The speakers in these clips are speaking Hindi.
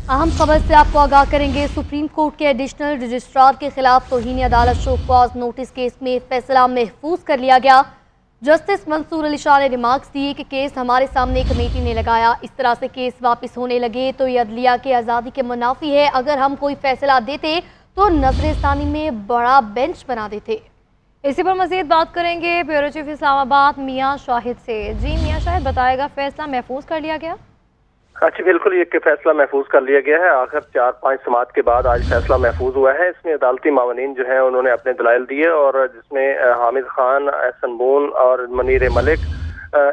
अहम खबर से आपको आगाह करेंगे। सुप्रीम कोर्ट के एडिशनल रजिस्ट्रार के खिलाफ तौहीन अदालत शो कॉज नोटिस केस में फैसला महफूज कर लिया गया। जस्टिस मंसूर अली शाह ने रिमार्क्स दिए कि केस हमारे सामने कमेटी ने लगाया, इस तरह से केस वापस होने लगे तो ये अदलिया के आज़ादी के मुनाफी है। अगर हम कोई फैसला देते तो नजरसानी में बड़ा बेंच बना देते। इसी पर मजीद बात करेंगे ब्यूरो चीफ इस्लामाबाद मियां शाहिद से। जी मियां शाहिद, बताएगा फैसला महफूज कर लिया गया? जी बिल्कुल, ये फैसला महफूज कर लिया गया है। आखिर 4-5 समात के बाद आज फैसला महफूज हुआ है। इसमें अदालती मावनीन जो है उन्होंने अपने दलाइल दिए और जिसमें हामिद खान, एहसन बून और मनीर मलिक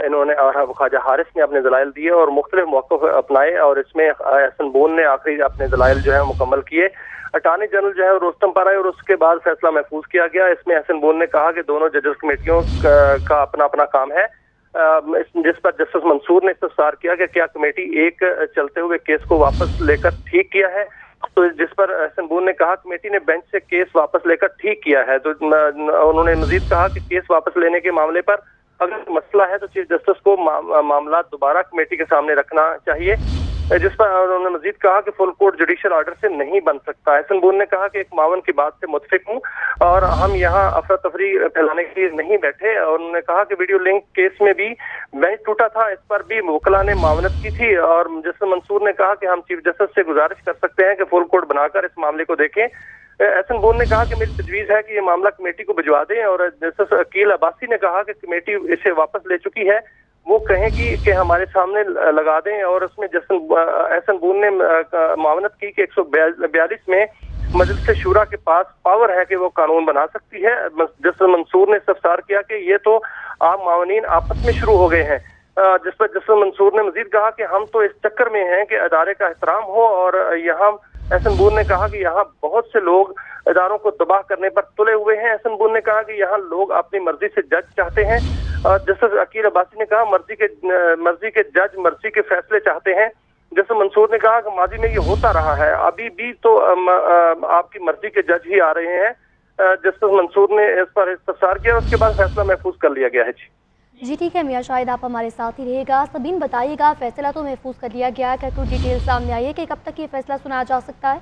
इन्होंने और ख्वाजा हारिस ने अपने दलाइल दिए और मुख्तलिफ मौक़िफ़ अपनाए। और इसमें एहसन बून ने आखिरी अपने दलाइल जो है मुकम्मल किए। अटॉर्नी जनरल जो है रोस्तम पर आए और उसके बाद फैसला महफूज किया गया। इसमें एहसन बून ने कहा कि दोनों जजेस कमेटियों का अपना अपना काम है, जिस पर जस्टिस मंसूर ने इस्तफसार किया कि क्या कमेटी एक चलते हुए केस को वापस लेकर ठीक किया है। तो जिस पर एहसन बून ने कहा कमेटी ने बेंच से केस वापस लेकर ठीक किया है। तो उन्होंने मजीद कहा कि केस वापस लेने के मामले पर अगर मसला है तो चीफ जस्टिस को मामला दोबारा कमेटी के सामने रखना चाहिए। जिस पर उन्होंने मजीद कहा कि फुल कोर्ट जुडिशियल ऑर्डर से नहीं बन सकता। एहसन बून ने कहा कि एक मावन की बात से मुतफिक हूँ और हम यहाँ अफरा तफरी फैलाने के लिए नहीं बैठे। और उन्होंने कहा कि वीडियो लिंक केस में भी बेंच टूटा था, इस पर भी वकला ने मावनत की थी। और जस्टिस मंसूर ने कहा कि हम चीफ जस्टिस से गुजारिश कर सकते हैं कि फुल कोर्ट बनाकर इस मामले को देखें। एहसन बून ने कहा कि मेरी तजवीज़ है कि ये मामला कमेटी को भिजवा दें। और जस्टिस अकील अब्बासी ने कहा कि कमेटी इसे वापस ले चुकी है, वो कहें कि हमारे सामने लगा दें। और उसमें एहसन बून ने मावनत की कि 142 में मजलिस शूरा के पास पावर है कि वो कानून बना सकती है। जस्टिस मंसूर ने इस्तफसार किया कि ये तो आम मावनीन आपस में शुरू हो गए हैं। जिस पर जस्टिस मंसूर ने मजीद कहा कि हम तो इस चक्कर में हैं कि अदारे का एहतराम हो। और यहाँ एहसन बून ने कहा कि यहाँ बहुत से लोग इदारों को तबाह करने पर तुले हुए हैं। एहसन बून ने कहा कि यहाँ लोग अपनी मर्जी से जज चाहते हैं। जस्टिस अकील अब्बासी ने कहा मर्जी के जज मर्जी के फैसले चाहते हैं। जस्टिस मंसूर ने कहा कि माजी में ये होता रहा है, अभी भी तो आपकी मर्जी के जज ही आ रहे हैं। जस्टिस मंसूर ने इस पर इस्तफसार किया, उसके बाद फैसला महफूज कर लिया गया है। जी ठीक है मियां शाहिद, आप हमारे साथ ही रहेगा। सबीन बताइएगा, फैसला तो महफूज कर लिया गया है, क्या कुछ डिटेल सामने आई है कि कब तक ये फैसला सुनाया जा सकता है?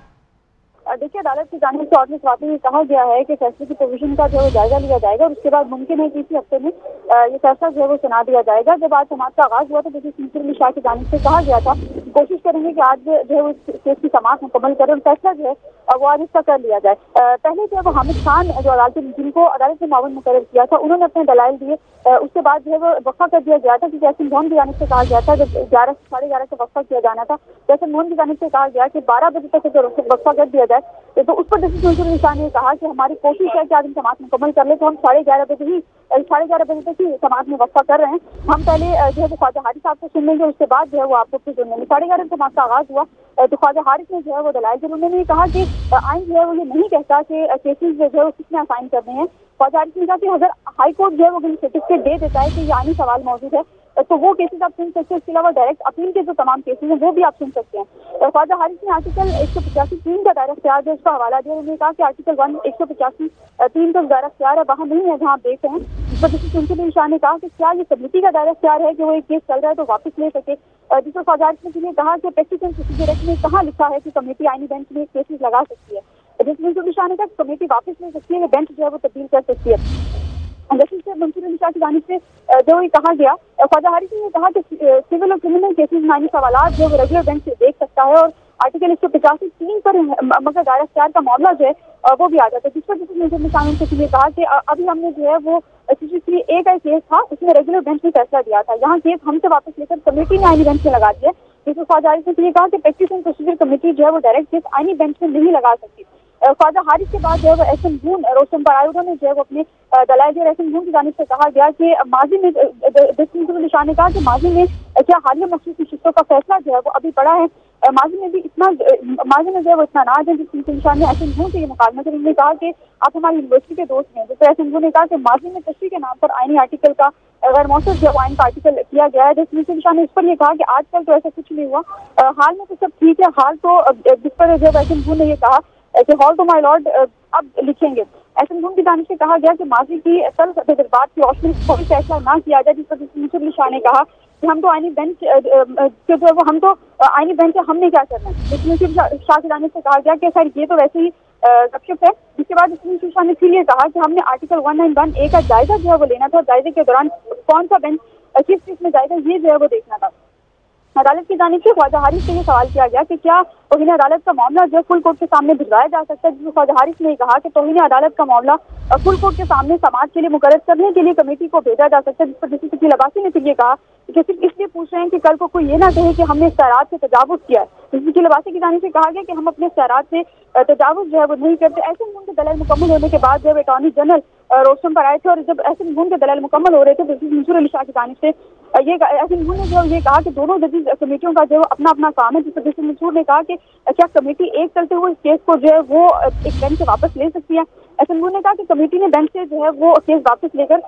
देखिए, अदालत की जानिब से ऑर्डर में ये कहा गया है कि फैसले की प्रोविजन का जो जायजा लिया जाएगा और उसके बाद मुमकिन है कि इसी हफ्ते में ये फैसला जो है वो सुना दिया जाएगा। जब आज समाअत का आगाज हुआ तो जस्टिस मंसूर अली शाह की जानिब से कहा गया था कोशिश करेंगे कि आज जो है वो केस की समाअत मुकम्मल करें और फैसला जो है वो आज इसका कर लिया जाए। पहले जो है वो हामिद खान जो जिनको अदालत ने मावन मुकर्रर किया था, उन्होंने अपने दलाइल दिए। उसके बाद जो है वो वक्फा कर दिया गया था क्योंकि एहसन बून की जानिब से कहा गया था जब 11 साढ़े 11 से वक्फा किया जाना था, एहसन बून की जानिब से कहा गया कि 12 बजे तक अगर वक्फा कर दिया जाए तो उस पर जस्टिस मंसूर अली शाह ने कहा कि हमारी कोशिश है कि आज हम समाअत मुकम्मल कर ले। तो हम 11:30 बजे तक ही समाअत में वक्फा कर रहे हैं। हम पहले जो है वो ख्वाजा हारिस साहब को सुन लेंगे, उसके बाद जो है वो आपको फिर सुन लेंगे। 11:30 समाअत का आगाज हुआ तो ख्वाजा हारिस ने जो है वो दलाइल दिए। उन्होंने कहा कि आइन जो है वो ये नहीं कहता कि केसेस जो है वो कितने असाइन करने हैं। ख्वाजा हारिस ने कहा कि अगर हाई कोर्ट जो है वो सर्टिफिकेट दे देता है कि ये आइनी सवाल मौजूद है तो वो केसेस आप सुन सकते हैं। इसके अलावा डायरेक्ट अपील के जो तमाम केसेस हैं वो भी आप सुन सकते हैं। ख्वाजा हारिस ने आर्टिकल 185(3) का दायरा इख्तियार जो उसका हवाला दिया। उन्होंने कहा कि आर्टिकल 185(3) का दायरा इख्तियार है, वहाँ नहीं है जहाँ आप देख रहे हैं। इस पर जस्टिस मंसूर अली शाह ने कहा कि क्या ये कमेटी का दायरा इख्तियार है कि वो एक केस चल रहा है तो वापस ले सके। जिस पर ख्वाजा हारिस ने कहा कि प्रैक्टिस एंड प्रोसीजर एक्ट में कहाँ लिखा है कि कमेटी आईनी बेंच में केसेस लगा सकती है। जस्टिस मंसूर अली शाह ने कहा कमेटी वापस ले सकती है, बेंच जो है वो तब्दील कर सकती है। जस्टिस मंसूर अली शाह की जानिब से जो ये कहा गया, ख्वाजा हारिस ने कहा कि सिविल और क्रिमिनल केसेस में आईनी सवाल जो रेगुलर बेंच से देख सकता है और आर्टिकल 185(3) पर मगर दायरा इख्तियार का मामला जो है वो भी आ जाता है। जिस पर जस्टिस मंसूर अली शाह ने ये कहा कि अभी हमने जो है वो CCCA का केस था, उसमें रेगुलर बेंच ने फैसला दिया था, यहाँ केस हमसे वापस लेकर कमेटी ने आईनी बेंच में लगा दिया। जिस पर ख्वाजा हारिस ने कहा कि प्रैक्टिस एंड प्रोसीजर कमेटी जो है वो डायरेक्ट केस आईनी बेंच में नहीं लगा सकती। ख्वाजा हारिस के बाद जो है वो एहसन बून रोशन पर आए, उन्होंने जो है वो अपने दलाइल दिए। एहसन बून की जानिब से कहा गया कि माजी में जस्टिस मंसूर अली शाह ने कहा कि माजी में क्या हालिया मखसूस शिस्तों का फैसला जो है वो अभी पड़ा है, माजी में जो है वो इतना नाज है। जस्टिस मंसूर अली शाह ने एहसन बून से ये मुकालमा कर उन्होंने कहा कि आप हमारी यूनिवर्सिटी के दोस्त हैं। जैसे एहसन बून ने कहा कि माजी में तशरीह के नाम पर आईनी आर्टिकल का गैर मौसर जो आइन का आर्टिकल किया गया है। जस्टिस मंसूर अली शाह ने इस पर यह कहा कि आजकल तो ऐसा कुछ नहीं हुआ, हाल में तो सब ठीक है। हाल तो जिस पर जो एहसन बून ने ये कहा कि हॉल तो माय लॉर्ड अब लिखेंगे। एहसन गुन की जानिब से कहा गया कि माजी की तल्ख तजर्बात की रोशनी में कोई फैसला ना किया जाए, जिस पर मुंसुर अली शाह ने कहा कि हम तो आईनी बेंच हम तो आईनी बेंच है, हमने क्या करना है। मुंसुर शाह की जानिब से कहा गया कि सर ये तो वैसे ही गपशप है। जिसके बाद मुंसुर शाह ने फिर ये कहा कि हमने आर्टिकल 191A का जायजा जो है वो लेना था, जायजे के दौरान कौन सा बेंच किस चीज में जाएगा ये जो है वो देखना था। अदालत की जानिब से ख्वाजा हारिस से ये सवाल किया गया कि क्या तौहीन अदालत का मामला जो फुल कोर्ट के सामने भिजवाया जा सकता है, जिसमें ख्वाजा हारिस ने कहा कि तौहीन अदालत का मामला फुल कोर्ट के सामने समाअत के लिए मुकर्रर करने के लिए कमेटी को भेजा जा सकता है। जिस पर जस्टिस शकील अब्बासी ने फिर ये कहा कि सिर्फ इसलिए पूछ रहे हैं कि कल को कोई ये ना कहे कि हमने इख्तियारात से तजावुज किया है। जस्टिस शकील अब्बासी की जानिब से कहा गया कि हम अपने इख्तियारात से तजावुज जो है वो नहीं करते। एहसन गुन के दलाइल मुकम्मल होने के बाद जब अटॉर्नी जनरल रोस्टम पर आए थे और जब एहसन गुन के दलाइल मुकम्मल हो रहे थे, जस्टिस मुंसुर अली शाह की जानिब से एहसन गुन ने जो ये कहा कि दोनों जजेस कमेटियों का जो अपना अपना काम है। जिस पर जस्टिस मंसूर ने कहा कि क्या कमेटी एक चलते हुए इस केस को जो है वो एक बेंच से वापस ले सकती है। एहसन गुन ने कहा कि कमेटी ने बेंच से जो है वो केस वापस लेकर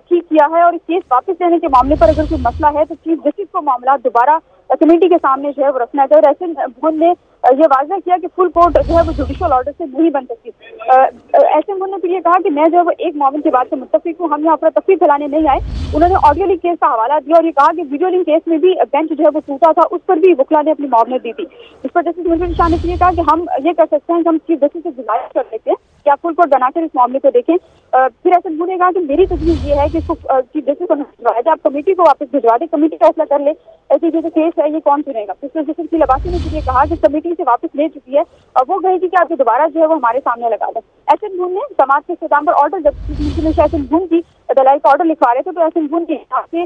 ठीक किया है और इस केस वापस लेने के मामले पर अगर कोई मसला है तो चीफ जस्टिस को मामला दोबारा कमेटी के सामने जो है वो रखना चाहिए। और एहसन गुन ने ये वाज़ह किया कि फुल कोर्ट जो है वो जुडिशल ऑर्डर से नहीं बन सकती। एहसन गुन ने फिर ये कहा कि मैं जो है वो एक मामले की बात से मुत्तफिक हूँ, हम यहाँ पर तफसील फैलाने नहीं आए। उन्होंने ऑडियो लिंक केस का हवाला दिया और ये कहा कि वीडियो लिंक केस में भी बेंच जो है वो टूटा था, उस पर भी वकला ने अपनी मामले दी थी। इस पर जस्टिस मुंसुर अली शाह ने ये कहा कि हम ये कर सकते हैं कि हम चीफ जस्टिस से गुजारिश कर लेते हैं कि आप फुल कोर्ट बनाकर इस मामले को देखें। फिर एहसन गुन ने कहा कि मेरी तजवीज़ ये है कि इसको चीफ जस्टिस को भिजवाया जाए, आप कमेटी को वापस भिजवा दें, कमेटी फैसला कर ले ऐसी जो केस है ये कौन सुनेगा। जस्टिस शकील शकील अब्बासी ने ये कहा कि कमेटी से वापस ले चुकी है और वो कहेगी कि आप दोबारा जो है वो हमारे सामने लगा दें। एहसन गुन ने समाअत के इख्तिताम पर ऑर्डर जब एहसन गुन की दलाइल का ऑर्डर लिखवा रहे थे तो एहसन गुन के हिसाब से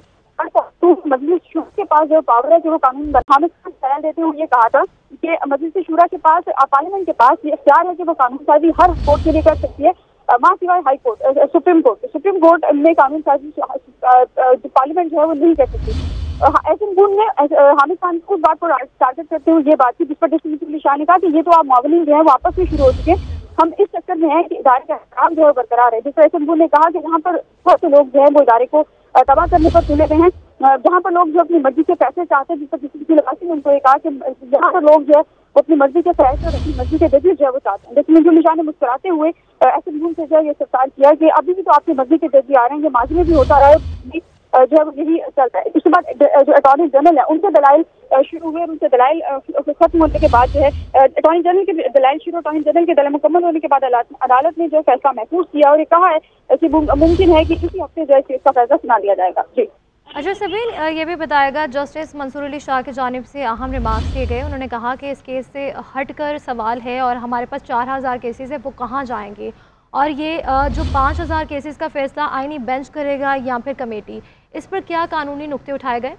मजलिस शूरा के पास जो पावर है जो वो कानून हामिद खान दलाल देते हुए ये कहा था कि मजलिस शूरा के पास पार्लियामेंट के पास ये इख्तियार है कि वो कानून साजी हर कोर्ट के लिए कर सकती है, मां सिवाय हाई कोर्ट सुप्रीम कोर्ट में कानून साजी पार्लियामेंट जो है वो नहीं कर सकती। एहसन गुन ने हामिद खान को उस बात को टारगेट करते हुए ये बात की जिस पर जस्टिस मुंसुर अली शाह ने कहा कि ये तो आप मावलिन जो है वो आपस में शुरू हो चुके हैं, हम इस चक्कर में हैं कि इदारे का काम जो है बरकरार है। जिस पर एहसन गुन ने कहा कि यहाँ पर बहुत से लोग जो है वो इदारे को तबाह करने पर तुले हुए हैं, जहाँ पर लोग जो अपनी मर्जी के पैसे चाहते हैं। जिस पर जस्टिस शकील अब्बासी ने उनको ये कहा कि जहाँ पर लोग जो है वो अपनी मर्जी के फैसले और अपनी मर्जी के जजेस जो है वो चाहते हैं। जस्टिस मुंसुर अली शाह ने मुस्कुराते हुए एहसन गुन से जो है ये सवाल किया कि अभी भी तो आपकी मर्जी के जजेस आ रहे हैं, ये माजी में भी होता रहा है जो है यही चलता है। इसके बाद जो अटॉर्नी जनरल है उनके दलाइल शुरू हुए, उनसे दलाइल खत्म होने के बाद जो है अटॉर्नी जनरल के दलाइल शुरू, अटॉर्नी जनरल के दलाइल मुकम्मल होने के बाद अदालत ने जो फैसला महफूज किया और ये कहा है कि मुमकिन है कि इसी हफ्ते जो है केस का फैसला सुना दिया जाएगा। जी अच्छा सबीन, ये भी बताएगा जस्टिस मंसूर अली शाह की जानिब से अहम रिमार्क्स दिए गए। उन्होंने कहा कि इस केस से हटकर सवाल है और हमारे पास 4000 केसेस है वो कहाँ जाएंगे और ये जो 5000 केसेस का फैसला आईनी बेंच करेगा या फिर कमेटी, इस पर क्या कानूनी नुक्ते उठाए गए?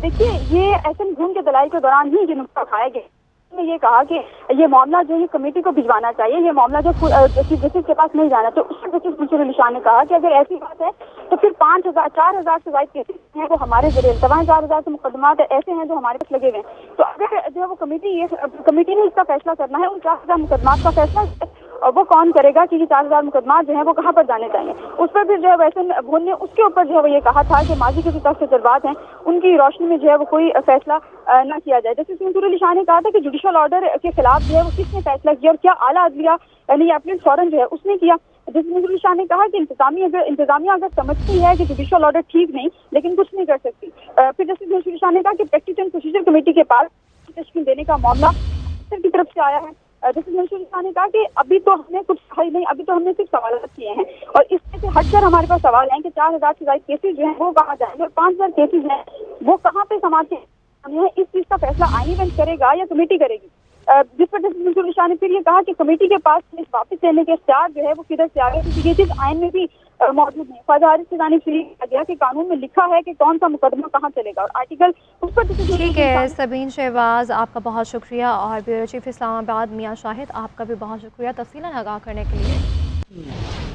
देखिए ये एहसन गुन के दलाइल के दौरान ही ये नुक्ता उठाए गए। ने ये कहा कि ये मामला जो है कमेटी को भिजवाना चाहिए, ये मामला जो चीफ जस्टिस के पास नहीं जाना। तो उस पर जस्टिस मुंसुर अली शाह ने कहा कि अगर ऐसी बात है तो फिर 4000 से ज्यादा केसेस हैं वो हमारे जरिए 4000 से मुकदमात ऐसे हैं जो हमारे पास लगे हुए हैं। तो अगर जो है वो कमेटी ने इसका फैसला करना है, उन 4000 मुकदमात का फैसला और वो कौन करेगा कि ये 4000 मुकदमात जो है वो कहाँ पर जाने चाहिए। उस पर फिर जो है एहसन गुन ने उसके ऊपर जो है वो ये कहा था कि माजी के जो तजर्बात हैं उनकी रोशनी में जो है वो कोई फैसला न किया जाए। जैसे मंसूर अली शाह ने कहा था कि जुडिशल ऑर्डर के खिलाफ जो है वो किसने फैसला किया और क्या आला अदलिया यानी अपील फौरन जो है उसने किया। जैसे मंसूर अली शाह ने कहा कि इंतजामिया अगर समझती है कि जुडिशल ऑर्डर ठीक नहीं लेकिन कुछ नहीं कर सकती। फिर जैसे मंसूर अली शाह ने कहा कि प्रैक्टिस एंड प्रोसीजर कमेटी के पास तश्कील देने का मामला की तरफ से आया है। जैसे मंसूर अली शाह ने कहा कि अभी तो हमने कुछ कहा ही नहीं, अभी तो हमने सिर्फ सवाल किए हैं और इसमें से हटकर हमारे पास सवाल हैं कि 4000 से ज्यादा केसेज जो हैं वो कहाँ जाएंगे और 5000 केसेज हैं वो कहाँ पे समाज के है। इस चीज का फैसला आईनी बेंच करेगा या कमेटी करेगी। जिस पर जस्टिस मंसूर अली शाह ने फिर ये कहा कि कमेटी के पास केस वापस लेने के इख्तियार जो है वो किधर से आ गए, क्योंकि ये चीज आइन में भी मौजूद है। ख्वाजा हारिस से जानिब से कहा गया कि कानून में लिखा है कि कौन सा मुकदमा कहाँ चलेगा और आर्टिकल उस पर। ठीक है सबीन शहबाज, आपका बहुत शुक्रिया और ब्यूरो चीफ इस्लामाबाद मियां शाहिद, आपका भी बहुत शुक्रिया तफसीलन आगाह करने के लिए।